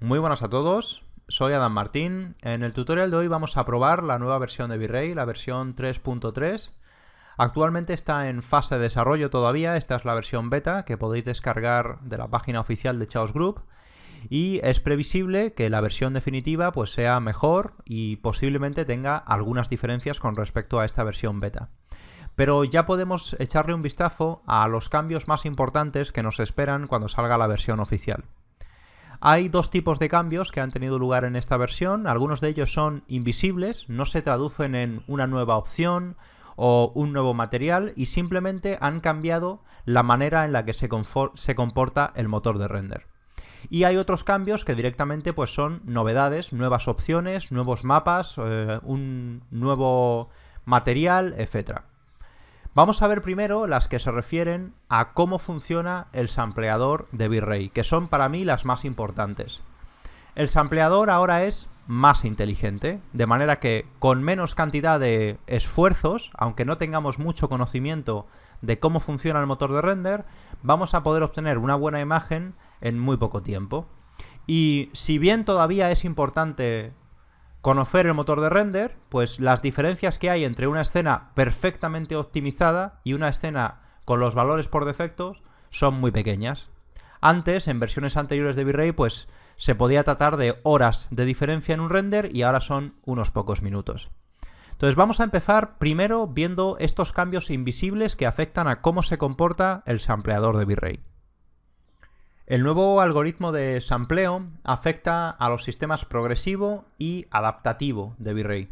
Muy buenas a todos, soy Adam Martín. En el tutorial de hoy vamos a probar la nueva versión de V-Ray, la versión 3.3. Actualmente está en fase de desarrollo todavía, esta es la versión beta que podéis descargar de la página oficial de Chaos Group y es previsible que la versión definitiva pues sea mejor y posiblemente tenga algunas diferencias con respecto a esta versión beta. Pero ya podemos echarle un vistazo a los cambios más importantes que nos esperan cuando salga la versión oficial. Hay dos tipos de cambios que han tenido lugar en esta versión. Algunos de ellos son invisibles, no se traducen en una nueva opción o un nuevo material y simplemente han cambiado la manera en la que se comporta el motor de render. Y hay otros cambios que directamente pues son novedades, nuevas opciones, nuevos mapas, un nuevo material, etc. Vamos a ver primero las que se refieren a cómo funciona el sampleador de V-Ray, que son para mí las más importantes. El sampleador ahora es más inteligente, de manera que con menos cantidad de esfuerzos, aunque no tengamos mucho conocimiento de cómo funciona el motor de render, vamos a poder obtener una buena imagen en muy poco tiempo. Y si bien todavía es importante conocer el motor de render, pues las diferencias que hay entre una escena perfectamente optimizada y una escena con los valores por defecto son muy pequeñas. Antes, en versiones anteriores de V-Ray, pues se podía tratar de horas de diferencia en un render y ahora son unos pocos minutos. Entonces vamos a empezar primero viendo estos cambios invisibles que afectan a cómo se comporta el sampleador de V-Ray. El nuevo algoritmo de sampleo afecta a los sistemas progresivo y adaptativo de V-Ray.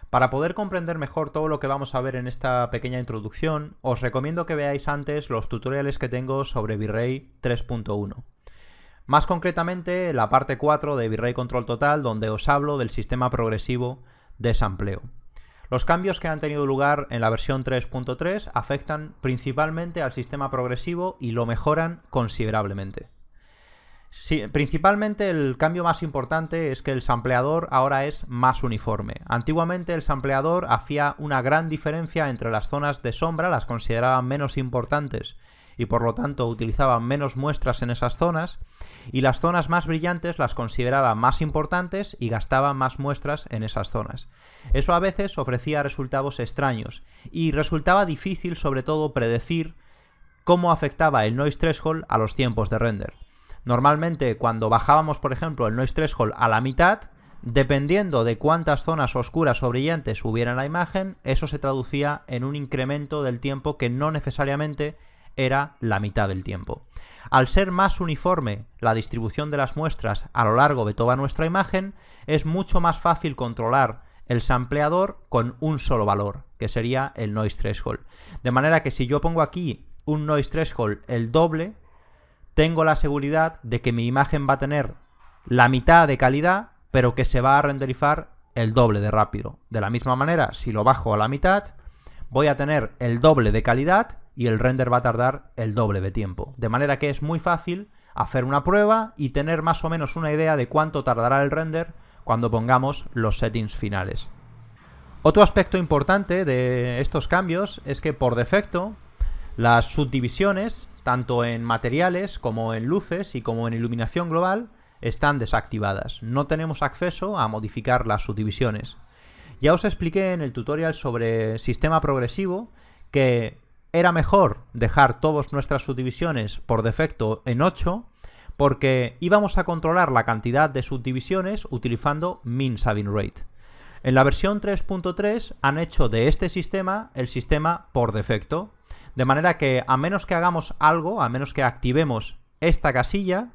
Para poder comprender mejor todo lo que vamos a ver en esta pequeña introducción, os recomiendo que veáis antes los tutoriales que tengo sobre V-Ray 3.1. Más concretamente, la parte 4 de V-Ray Control Total, donde os hablo del sistema progresivo de sampleo. Los cambios que han tenido lugar en la versión 3.3 afectan principalmente al sistema progresivo y lo mejoran considerablemente. Sí, principalmente el cambio más importante es que el sampleador ahora es más uniforme. Antiguamente el sampleador hacía una gran diferencia entre las zonas de sombra, las consideraban menos importantes y por lo tanto utilizaban menos muestras en esas zonas, y las zonas más brillantes las consideraban más importantes y gastaban más muestras en esas zonas. Eso a veces ofrecía resultados extraños y resultaba difícil sobre todo predecir cómo afectaba el noise threshold a los tiempos de render. Normalmente cuando bajábamos por ejemplo el noise threshold a la mitad, dependiendo de cuántas zonas oscuras o brillantes hubiera en la imagen, eso se traducía en un incremento del tiempo que no necesariamente era la mitad del tiempo. Al ser más uniforme la distribución de las muestras a lo largo de toda nuestra imagen, es mucho más fácil controlar el sampleador con un solo valor, que sería el noise threshold. De manera que si yo pongo aquí un noise threshold el doble, tengo la seguridad de que mi imagen va a tener la mitad de calidad, pero que se va a renderizar el doble de rápido. De la misma manera, si lo bajo a la mitad, voy a tener el doble de calidad y el render va a tardar el doble de tiempo. De manera que es muy fácil hacer una prueba y tener más o menos una idea de cuánto tardará el render cuando pongamos los settings finales. Otro aspecto importante de estos cambios es que por defecto las subdivisiones, tanto en materiales como en luces y como en iluminación global, están desactivadas. No tenemos acceso a modificar las subdivisiones. Ya os expliqué en el tutorial sobre sistema progresivo que era mejor dejar todas nuestras subdivisiones por defecto en 8 porque íbamos a controlar la cantidad de subdivisiones utilizando min saving rate. En la versión 3.3 han hecho de este sistema el sistema por defecto, de manera que a menos que hagamos algo, a menos que activemos esta casilla,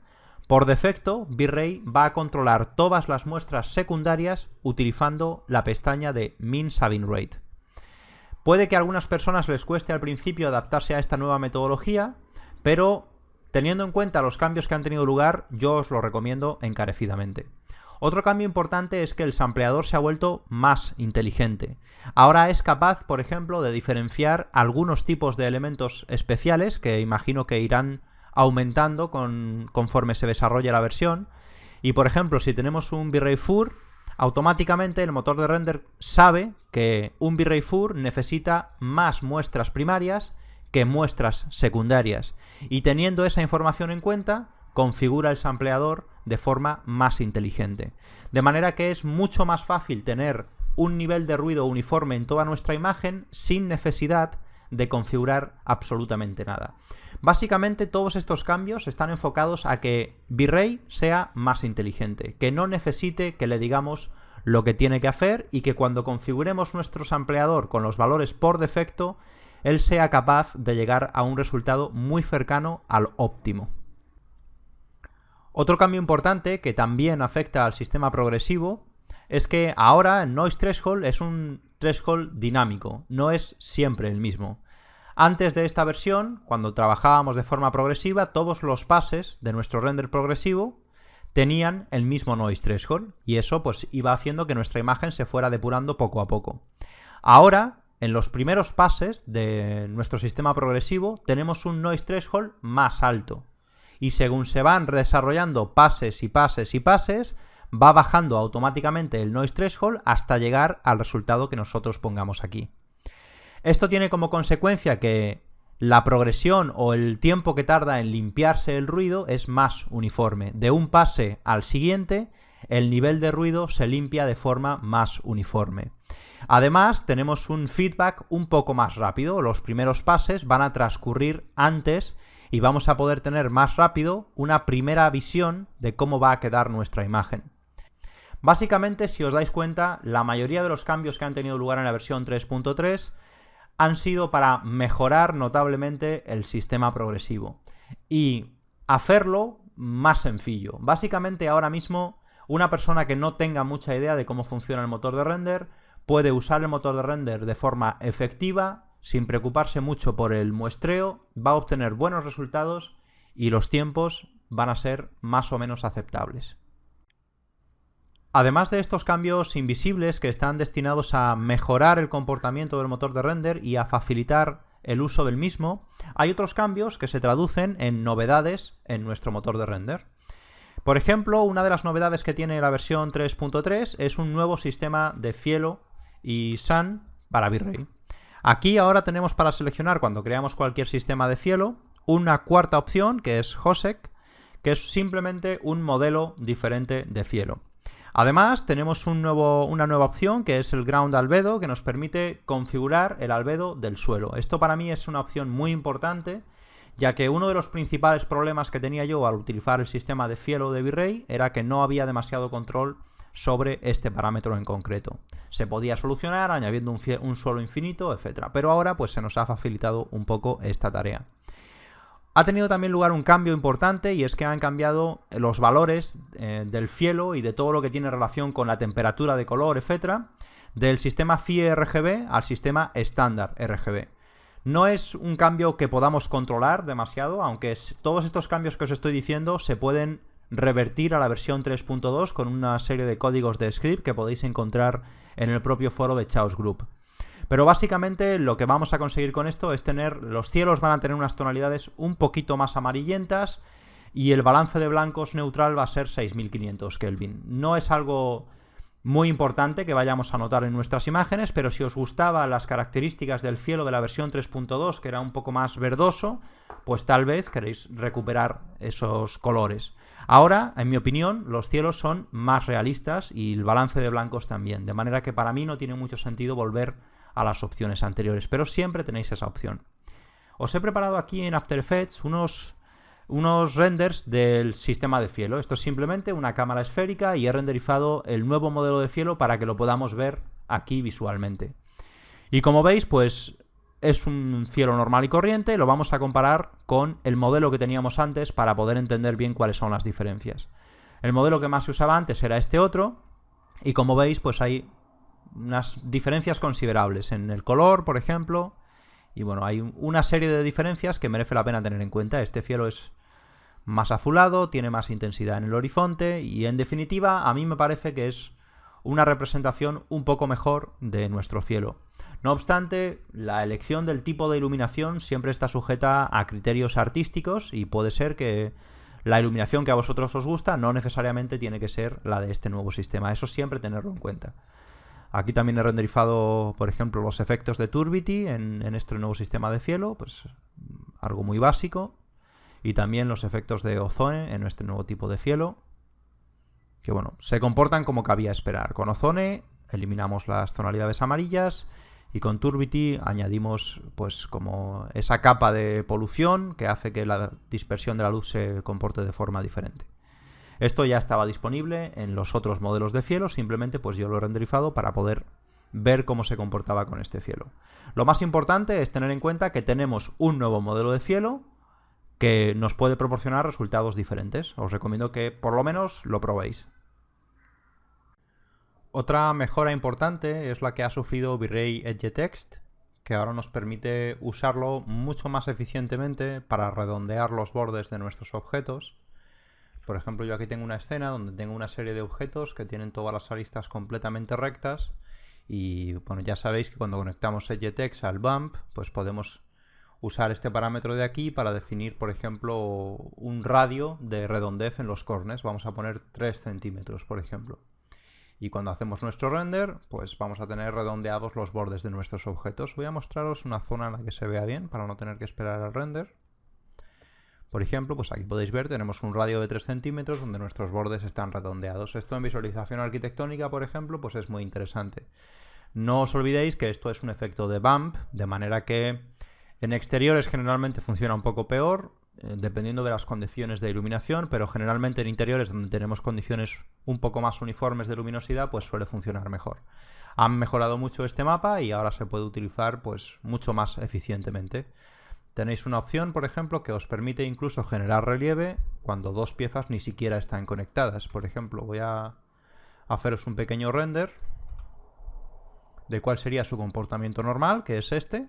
por defecto V-Ray va a controlar todas las muestras secundarias utilizando la pestaña de min saving rate. Puede que a algunas personas les cueste al principio adaptarse a esta nueva metodología, pero teniendo en cuenta los cambios que han tenido lugar, yo os lo recomiendo encarecidamente. Otro cambio importante es que el sampleador se ha vuelto más inteligente. Ahora es capaz, por ejemplo, de diferenciar algunos tipos de elementos especiales que imagino que irán aumentando conforme se desarrolla la versión. Y por ejemplo, si tenemos un V-Ray Fur, automáticamente el motor de render sabe que un V-Ray Fur necesita más muestras primarias que muestras secundarias. Y teniendo esa información en cuenta, configura el sampleador de forma más inteligente. De manera que es mucho más fácil tener un nivel de ruido uniforme en toda nuestra imagen sin necesidad de configurar absolutamente nada. Básicamente todos estos cambios están enfocados a que V-Ray sea más inteligente, que no necesite que le digamos lo que tiene que hacer y que cuando configuremos nuestro sampleador con los valores por defecto, él sea capaz de llegar a un resultado muy cercano al óptimo. Otro cambio importante que también afecta al sistema progresivo es que ahora el Noise Threshold es un threshold dinámico, no es siempre el mismo. Antes de esta versión, cuando trabajábamos de forma progresiva, todos los pases de nuestro render progresivo tenían el mismo Noise Threshold y eso pues iba haciendo que nuestra imagen se fuera depurando poco a poco. Ahora, en los primeros pases de nuestro sistema progresivo, tenemos un Noise Threshold más alto. Y según se van desarrollando pases y pases y pases, va bajando automáticamente el Noise Threshold hasta llegar al resultado que nosotros pongamos aquí. Esto tiene como consecuencia que la progresión o el tiempo que tarda en limpiarse el ruido es más uniforme. De un pase al siguiente, el nivel de ruido se limpia de forma más uniforme. Además, tenemos un feedback un poco más rápido. Los primeros pases van a transcurrir antes y vamos a poder tener más rápido una primera visión de cómo va a quedar nuestra imagen. Básicamente, si os dais cuenta, la mayoría de los cambios que han tenido lugar en la versión 3.3 han sido para mejorar notablemente el sistema progresivo y hacerlo más sencillo. Básicamente, ahora mismo, una persona que no tenga mucha idea de cómo funciona el motor de render puede usar el motor de render de forma efectiva, sin preocuparse mucho por el muestreo, va a obtener buenos resultados y los tiempos van a ser más o menos aceptables. Además de estos cambios invisibles que están destinados a mejorar el comportamiento del motor de render y a facilitar el uso del mismo, hay otros cambios que se traducen en novedades en nuestro motor de render. Por ejemplo, una de las novedades que tiene la versión 3.3 es un nuevo sistema de cielo y sun para V-Ray. Aquí ahora tenemos para seleccionar, cuando creamos cualquier sistema de cielo, una cuarta opción que es HOSEC, que es simplemente un modelo diferente de cielo. Además, tenemos una nueva opción que es el Ground Albedo, que nos permite configurar el albedo del suelo. Esto para mí es una opción muy importante, ya que uno de los principales problemas que tenía yo al utilizar el sistema de cielo de V-Ray era que no había demasiado control sobre este parámetro en concreto. Se podía solucionar añadiendo un suelo infinito, etc. Pero ahora pues se nos ha facilitado un poco esta tarea. Ha tenido también lugar un cambio importante y es que han cambiado los valores del cielo y de todo lo que tiene relación con la temperatura de color, etc. del sistema CIE RGB al sistema estándar RGB. No es un cambio que podamos controlar demasiado, aunque todos estos cambios que os estoy diciendo se pueden revertir a la versión 3.2 con una serie de códigos de script que podéis encontrar en el propio foro de Chaos Group. Pero básicamente lo que vamos a conseguir con esto es los cielos van a tener unas tonalidades un poquito más amarillentas y el balance de blancos neutral va a ser 6500 Kelvin. No es algo muy importante que vayamos a notar en nuestras imágenes, pero si os gustaban las características del cielo de la versión 3.2, que era un poco más verdoso, pues tal vez queréis recuperar esos colores. Ahora, en mi opinión, los cielos son más realistas y el balance de blancos también, de manera que para mí no tiene mucho sentido volver a las opciones anteriores, pero siempre tenéis esa opción. Os he preparado aquí en After Effects unos renders del sistema de cielo. Esto es simplemente una cámara esférica y he renderizado el nuevo modelo de cielo para que lo podamos ver aquí visualmente. Y como veis, pues es un cielo normal y corriente. Lo vamos a comparar con el modelo que teníamos antes para poder entender bien cuáles son las diferencias. El modelo que más se usaba antes era este otro y como veis, pues hay unas diferencias considerables en el color, por ejemplo, y bueno, hay una serie de diferencias que merece la pena tener en cuenta. Este cielo es más azulado, tiene más intensidad en el horizonte y en definitiva a mí me parece que es una representación un poco mejor de nuestro cielo. No obstante, la elección del tipo de iluminación siempre está sujeta a criterios artísticos y puede ser que la iluminación que a vosotros os gusta no necesariamente tiene que ser la de este nuevo sistema. Eso siempre tenerlo en cuenta. Aquí también he renderizado, por ejemplo, los efectos de Turbidity en este nuevo sistema de cielo, pues algo muy básico. Y también los efectos de Ozone en este nuevo tipo de cielo. que bueno, se comportan como cabía esperar. Con Ozone eliminamos las tonalidades amarillas y con Turbidity añadimos pues como esa capa de polución que hace que la dispersión de la luz se comporte de forma diferente. Esto ya estaba disponible en los otros modelos de cielo, simplemente pues yo lo he renderizado para poder ver cómo se comportaba con este cielo. Lo más importante es tener en cuenta que tenemos un nuevo modelo de cielo que nos puede proporcionar resultados diferentes. Os recomiendo que por lo menos lo probéis. Otra mejora importante es la que ha sufrido V-Ray EdgeText, que ahora nos permite usarlo mucho más eficientemente para redondear los bordes de nuestros objetos. Por ejemplo, yo aquí tengo una escena donde tengo una serie de objetos que tienen todas las aristas completamente rectas y bueno, ya sabéis que cuando conectamos EdgeText al bump, pues podemos usar este parámetro de aquí para definir, por ejemplo, un radio de redondez en los corners. Vamos a poner 3 centímetros, por ejemplo. Y cuando hacemos nuestro render, pues vamos a tener redondeados los bordes de nuestros objetos. Voy a mostraros una zona en la que se vea bien para no tener que esperar al render. Por ejemplo, pues aquí podéis ver, tenemos un radio de 3 centímetros donde nuestros bordes están redondeados. Esto en visualización arquitectónica, por ejemplo, pues es muy interesante. No os olvidéis que esto es un efecto de bump, de manera que en exteriores generalmente funciona un poco peor, dependiendo de las condiciones de iluminación, pero generalmente en interiores donde tenemos condiciones un poco más uniformes de luminosidad, pues suele funcionar mejor. Han mejorado mucho este mapa y ahora se puede utilizar pues mucho más eficientemente. Tenéis una opción, por ejemplo, que os permite incluso generar relieve cuando dos piezas ni siquiera están conectadas. Por ejemplo, voy a haceros un pequeño render de cuál sería su comportamiento normal, que es este.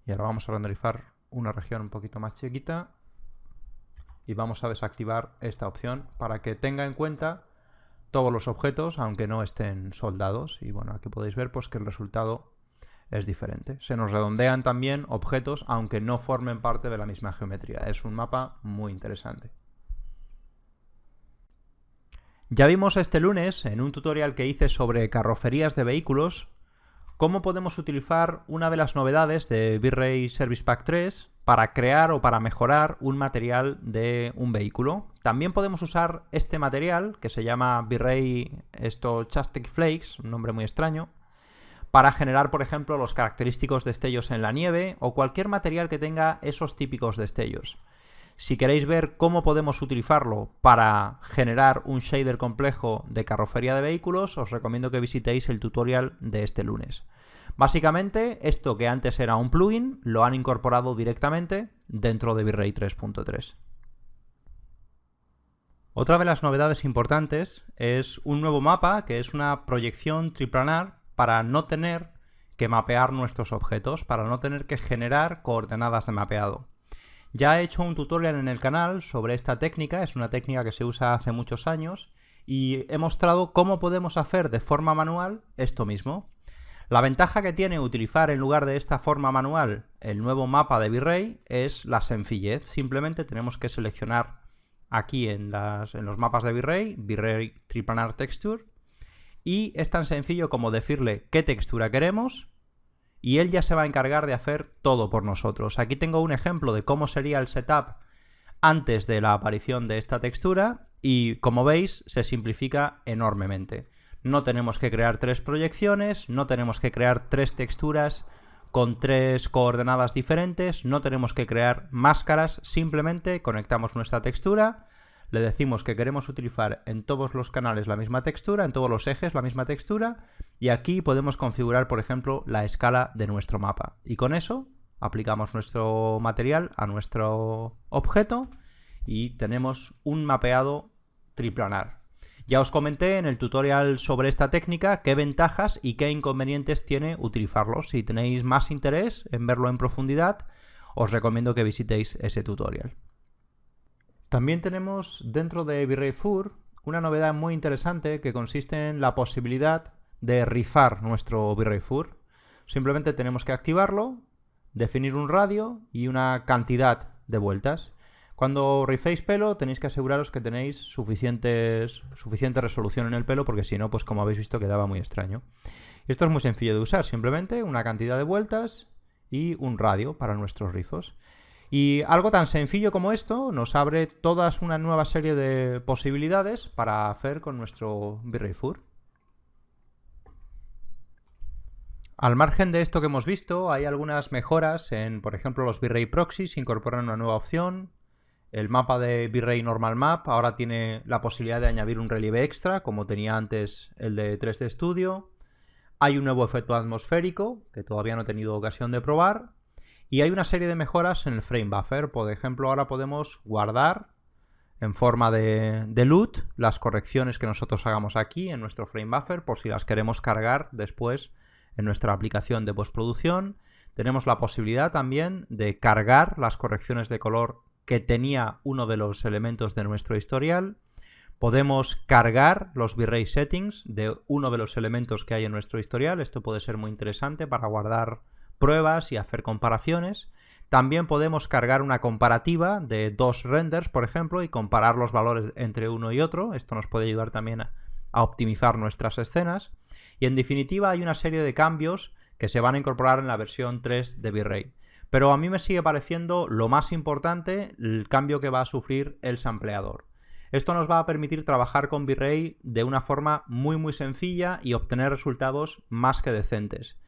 Y ahora vamos a renderizar una región un poquito más chiquita y vamos a desactivar esta opción para que tenga en cuenta todos los objetos, aunque no estén soldados. Y bueno, aquí podéis ver pues que el resultado es diferente. Se nos redondean también objetos aunque no formen parte de la misma geometría. Es un mapa muy interesante. Ya vimos este lunes en un tutorial que hice sobre carrocerías de vehículos cómo podemos utilizar una de las novedades de V-Ray Service Pack 3 para crear o para mejorar un material de un vehículo. También podemos usar este material que se llama V-Ray Stochastic Flakes, un nombre muy extraño, para generar, por ejemplo, los característicos destellos en la nieve o cualquier material que tenga esos típicos destellos. Si queréis ver cómo podemos utilizarlo para generar un shader complejo de carrocería de vehículos, os recomiendo que visitéis el tutorial de este lunes. Básicamente, esto que antes era un plugin, lo han incorporado directamente dentro de V-Ray 3.3. Otra de las novedades importantes es un nuevo mapa que es una proyección triplanar para no tener que mapear nuestros objetos, para no tener que generar coordenadas de mapeado. Ya he hecho un tutorial en el canal sobre esta técnica, es una técnica que se usa hace muchos años y he mostrado cómo podemos hacer de forma manual esto mismo. La ventaja que tiene utilizar en lugar de esta forma manual el nuevo mapa de V-Ray es la sencillez. Simplemente tenemos que seleccionar aquí en los mapas de V-Ray Triplanar Texture, y es tan sencillo como decirle qué textura queremos y él ya se va a encargar de hacer todo por nosotros. Aquí tengo un ejemplo de cómo sería el setup antes de la aparición de esta textura y como veis se simplifica enormemente. No tenemos que crear 3 proyecciones, no tenemos que crear 3 texturas con 3 coordenadas diferentes, no tenemos que crear máscaras, simplemente conectamos nuestra textura, le decimos que queremos utilizar en todos los canales la misma textura, en todos los ejes la misma textura, y aquí podemos configurar, por ejemplo, la escala de nuestro mapa. Y con eso aplicamos nuestro material a nuestro objeto y tenemos un mapeado triplanar. Ya os comenté en el tutorial sobre esta técnica qué ventajas y qué inconvenientes tiene utilizarlo. Si tenéis más interés en verlo en profundidad, os recomiendo que visitéis ese tutorial. También tenemos dentro de V-Ray Fur una novedad muy interesante que consiste en la posibilidad de rizar nuestro V-Ray Fur. Simplemente tenemos que activarlo, definir un radio y una cantidad de vueltas. Cuando rizéis pelo tenéis que aseguraros que tenéis suficiente resolución en el pelo, porque si no, pues como habéis visto, quedaba muy extraño. Esto es muy sencillo de usar, simplemente una cantidad de vueltas y un radio para nuestros rizos. Y algo tan sencillo como esto nos abre toda una nueva serie de posibilidades para hacer con nuestro V-Ray FUR. Al margen de esto que hemos visto, hay algunas mejoras en, por ejemplo, los V-Ray Proxies incorporan una nueva opción. El mapa de V-Ray Normal Map ahora tiene la posibilidad de añadir un relieve extra, como tenía antes el de 3D Studio. Hay un nuevo efecto atmosférico, que todavía no he tenido ocasión de probar. Y hay una serie de mejoras en el frame buffer. Por ejemplo, ahora podemos guardar en forma de LUT las correcciones que nosotros hagamos aquí en nuestro frame buffer, por si las queremos cargar después en nuestra aplicación de postproducción. Tenemos la posibilidad también de cargar las correcciones de color que tenía uno de los elementos de nuestro historial. Podemos cargar los V-Ray settings de uno de los elementos que hay en nuestro historial. Esto puede ser muy interesante para guardar pruebas y hacer comparaciones. También podemos cargar una comparativa de dos renders, por ejemplo, y comparar los valores entre uno y otro. Esto nos puede ayudar también a optimizar nuestras escenas. Y en definitiva hay una serie de cambios que se van a incorporar en la versión 3 de V-Ray. Pero a mí me sigue pareciendo lo más importante el cambio que va a sufrir el sampleador. Esto nos va a permitir trabajar con V-Ray de una forma muy sencilla y obtener resultados más que decentes.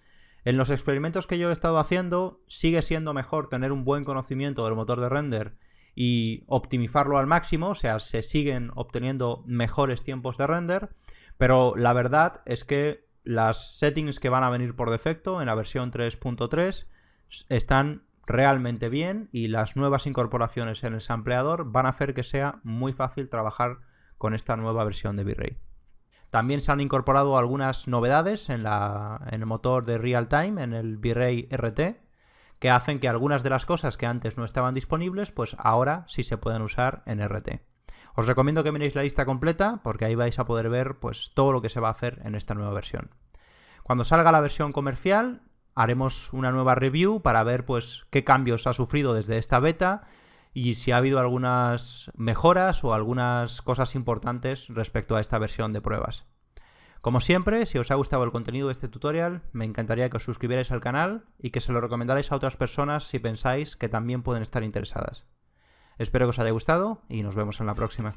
En los experimentos que yo he estado haciendo, sigue siendo mejor tener un buen conocimiento del motor de render y optimizarlo al máximo, o sea, se siguen obteniendo mejores tiempos de render, pero la verdad es que las settings que van a venir por defecto en la versión 3.3 están realmente bien y las nuevas incorporaciones en el sampleador van a hacer que sea muy fácil trabajar con esta nueva versión de V-Ray. También se han incorporado algunas novedades en el motor de Real Time, en el V-Ray RT, que hacen que algunas de las cosas que antes no estaban disponibles, pues ahora sí se pueden usar en RT. Os recomiendo que miréis la lista completa porque ahí vais a poder ver pues todo lo que se va a hacer en esta nueva versión. Cuando salga la versión comercial, haremos una nueva review para ver pues qué cambios ha sufrido desde esta beta y si ha habido algunas mejoras o algunas cosas importantes respecto a esta versión de pruebas. Como siempre, si os ha gustado el contenido de este tutorial, me encantaría que os suscribierais al canal y que se lo recomendarais a otras personas si pensáis que también pueden estar interesadas. Espero que os haya gustado y nos vemos en la próxima.